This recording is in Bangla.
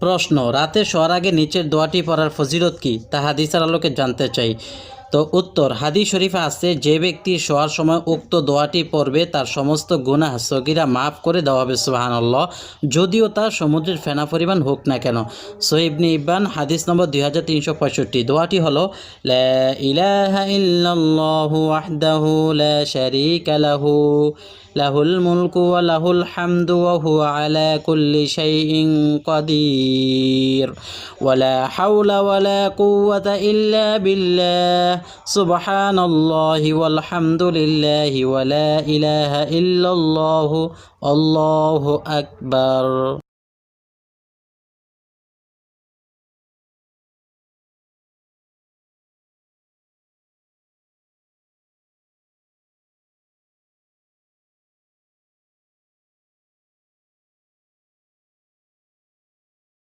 প্রশ্ন, রাতে শোয়ার আগে নিচের দোয়াটি পড়ার ফজিলত কি তা হাদিসের আলোকে জানতে চাই। তো উত্তর, হাদিস শরীফে আছে যে ব্যক্তি শোয়ার সময় উক্ত দোয়াটি পড়বে তার সমস্ত গুনাহ সগীরা মাফ করে দেওয়া হবে সুবহানাল্লাহ, যদিও তা সমুদ্রের ফেনা পরিমাণ হোক না কেন। সহিহ ইবনে ইব্বান হাদিস নম্বর 2365। দোয়াটি হলো লা ইলাহা ইল্লাল্লাহু ওয়াহদাহু লা শারীকা লাহু লাহুল মুলকু ওয়া লাহুল হামদু ওয়া হুয়া আলা কুল্লি শাইইন কাদির ওয়ালা হাওলা ওয়ালা কুওয়াতা ইল্লা বিল্লাহ সুবহানাল্লাহি ওয়াল হামদুলিল্লাহি ওয়ালা ইলাহা ইল্লাল্লাহু আল্লাহু আকবার।